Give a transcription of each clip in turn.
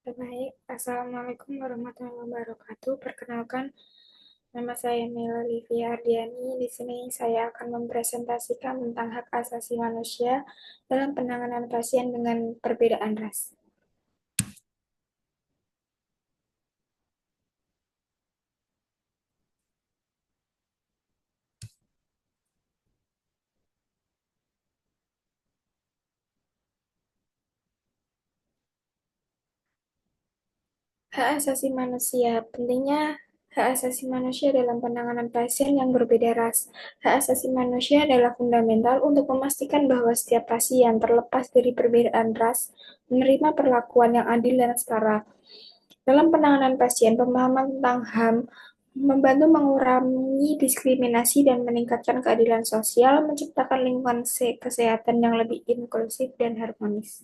Baik, Assalamualaikum warahmatullahi wabarakatuh. Perkenalkan, nama saya Mila Livia Ardiani. Di sini saya akan mempresentasikan tentang hak asasi manusia dalam penanganan pasien dengan perbedaan ras. Hak asasi manusia, pentingnya hak asasi manusia dalam penanganan pasien yang berbeda ras. Hak asasi manusia adalah fundamental untuk memastikan bahwa setiap pasien, terlepas dari perbedaan ras, menerima perlakuan yang adil dan setara. Dalam penanganan pasien, pemahaman tentang HAM membantu mengurangi diskriminasi dan meningkatkan keadilan sosial, menciptakan lingkungan kesehatan yang lebih inklusif dan harmonis.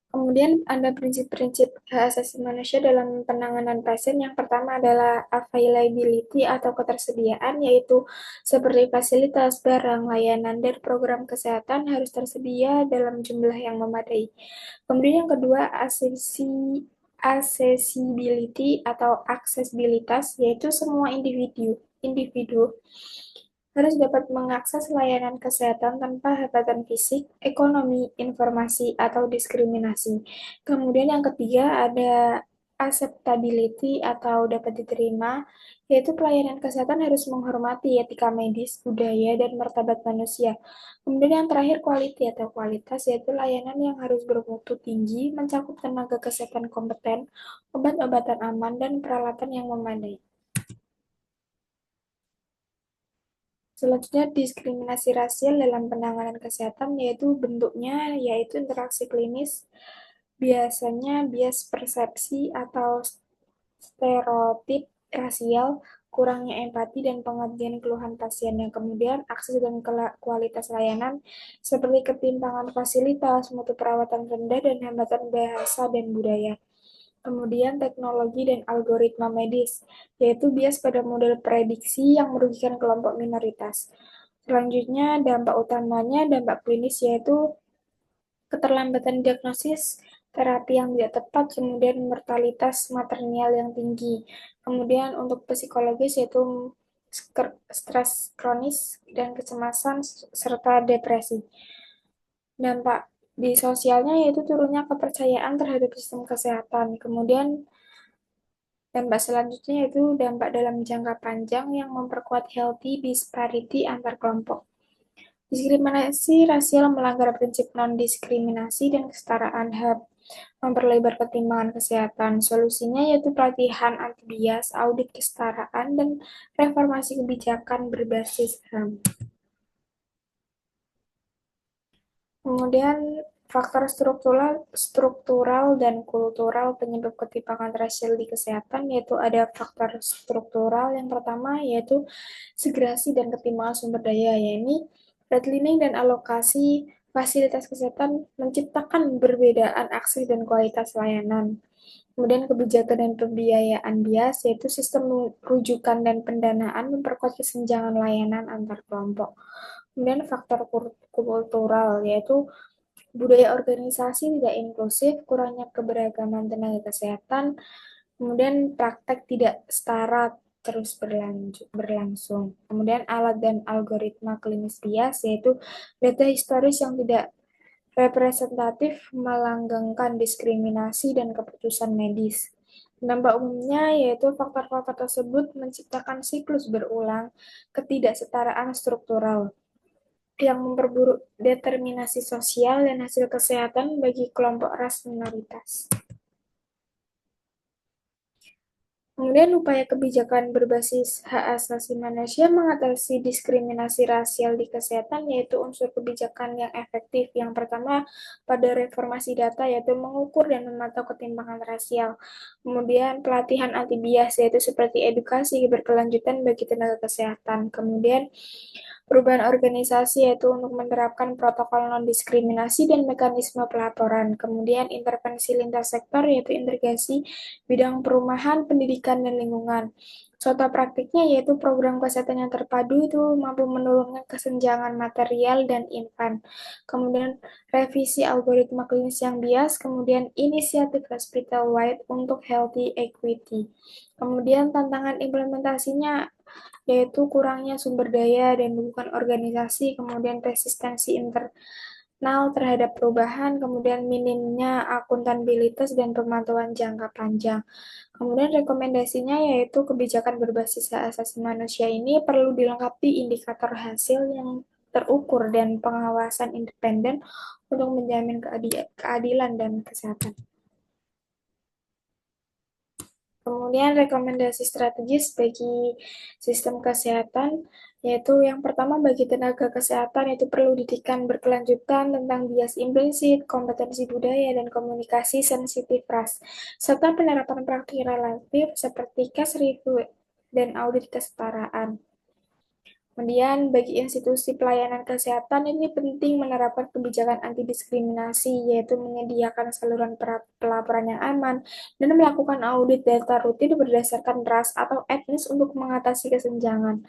Kemudian ada prinsip-prinsip hak asasi manusia dalam penanganan pasien. Yang pertama adalah availability atau ketersediaan, yaitu seperti fasilitas, barang, layanan, dan program kesehatan harus tersedia dalam jumlah yang memadai. Kemudian yang kedua, accessibility atau aksesibilitas, yaitu semua individu harus dapat mengakses layanan kesehatan tanpa hambatan fisik, ekonomi, informasi, atau diskriminasi. Kemudian yang ketiga ada acceptability atau dapat diterima, yaitu pelayanan kesehatan harus menghormati etika medis, budaya, dan martabat manusia. Kemudian yang terakhir quality atau kualitas, yaitu layanan yang harus bermutu tinggi, mencakup tenaga kesehatan kompeten, obat-obatan aman, dan peralatan yang memadai. Selanjutnya, diskriminasi rasial dalam penanganan kesehatan yaitu bentuknya yaitu interaksi klinis, biasanya bias persepsi atau stereotip rasial, kurangnya empati dan pengertian keluhan pasien. Yang kemudian, akses dan kualitas layanan seperti ketimpangan fasilitas, mutu perawatan rendah, dan hambatan bahasa dan budaya. Kemudian teknologi dan algoritma medis, yaitu bias pada model prediksi yang merugikan kelompok minoritas. Selanjutnya, dampak utamanya, dampak klinis, yaitu keterlambatan diagnosis, terapi yang tidak tepat, kemudian mortalitas maternal yang tinggi. Kemudian untuk psikologis, yaitu stres kronis dan kecemasan, serta depresi. Dampak di sosialnya yaitu turunnya kepercayaan terhadap sistem kesehatan. Kemudian dampak selanjutnya yaitu dampak dalam jangka panjang yang memperkuat healthy disparity antar kelompok. Diskriminasi rasial melanggar prinsip non-diskriminasi dan kesetaraan HAM, memperlebar ketimpangan kesehatan. Solusinya yaitu pelatihan anti-bias, audit kesetaraan, dan reformasi kebijakan berbasis HAM. Kemudian faktor struktural dan kultural penyebab ketimpangan rasial di kesehatan yaitu ada faktor struktural yang pertama yaitu segrasi dan ketimpangan sumber daya, yaitu redlining dan alokasi fasilitas kesehatan menciptakan perbedaan akses dan kualitas layanan. Kemudian kebijakan dan pembiayaan bias yaitu sistem rujukan dan pendanaan memperkuat kesenjangan layanan antar kelompok. Kemudian faktor kultural yaitu budaya organisasi tidak inklusif, kurangnya keberagaman tenaga kesehatan, kemudian praktek tidak setara terus berlangsung. Kemudian alat dan algoritma klinis bias, yaitu data historis yang tidak representatif melanggengkan diskriminasi dan keputusan medis. Dampak umumnya yaitu faktor-faktor tersebut menciptakan siklus berulang ketidaksetaraan struktural yang memperburuk determinasi sosial dan hasil kesehatan bagi kelompok ras minoritas. Kemudian upaya kebijakan berbasis hak asasi manusia mengatasi diskriminasi rasial di kesehatan yaitu unsur kebijakan yang efektif. Yang pertama pada reformasi data yaitu mengukur dan memantau ketimpangan rasial. Kemudian pelatihan anti bias yaitu seperti edukasi berkelanjutan bagi tenaga kesehatan. Kemudian Perubahan organisasi yaitu untuk menerapkan protokol non-diskriminasi dan mekanisme pelaporan. Kemudian intervensi lintas sektor yaitu integrasi bidang perumahan, pendidikan, dan lingkungan. Contoh praktiknya yaitu program kesehatan yang terpadu itu mampu menurunkan kesenjangan material dan infan. Kemudian revisi algoritma klinis yang bias, kemudian inisiatif hospital wide untuk healthy equity. Kemudian tantangan implementasinya yaitu kurangnya sumber daya dan dukungan organisasi, kemudian resistensi internal terhadap perubahan, kemudian minimnya akuntabilitas dan pemantauan jangka panjang. Kemudian rekomendasinya yaitu kebijakan berbasis hak asasi manusia ini perlu dilengkapi indikator hasil yang terukur dan pengawasan independen untuk menjamin keadilan dan kesehatan. Kemudian rekomendasi strategis bagi sistem kesehatan, yaitu yang pertama bagi tenaga kesehatan itu perlu didikan berkelanjutan tentang bias implisit, kompetensi budaya, dan komunikasi sensitif ras, serta penerapan praktik relatif seperti case review dan audit kesetaraan. Kemudian bagi institusi pelayanan kesehatan ini penting menerapkan kebijakan anti diskriminasi, yaitu menyediakan saluran pelaporan yang aman dan melakukan audit data rutin berdasarkan ras atau etnis untuk mengatasi kesenjangan.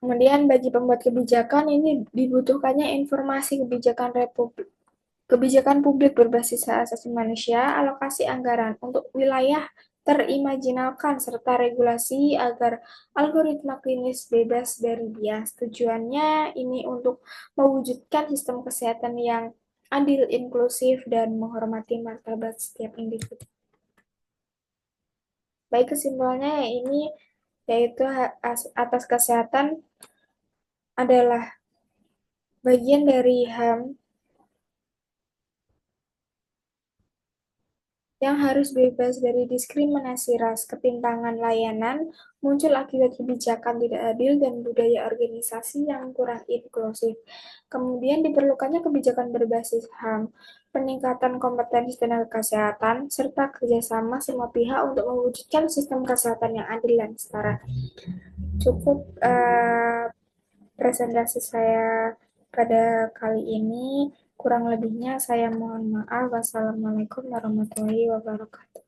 Kemudian bagi pembuat kebijakan ini dibutuhkannya informasi kebijakan publik berbasis hak asasi manusia, alokasi anggaran untuk wilayah terimajinalkan, serta regulasi agar algoritma klinis bebas dari bias. Tujuannya ini untuk mewujudkan sistem kesehatan yang adil, inklusif, dan menghormati martabat setiap individu. Baik, kesimpulannya ini yaitu atas kesehatan adalah bagian dari HAM yang harus bebas dari diskriminasi ras, ketimpangan layanan, muncul akibat kebijakan tidak adil dan budaya organisasi yang kurang inklusif. Kemudian diperlukannya kebijakan berbasis HAM, peningkatan kompetensi tenaga kesehatan, serta kerjasama semua pihak untuk mewujudkan sistem kesehatan yang adil dan setara. Cukup presentasi saya pada kali ini. Kurang lebihnya saya mohon maaf. Wassalamualaikum warahmatullahi wabarakatuh.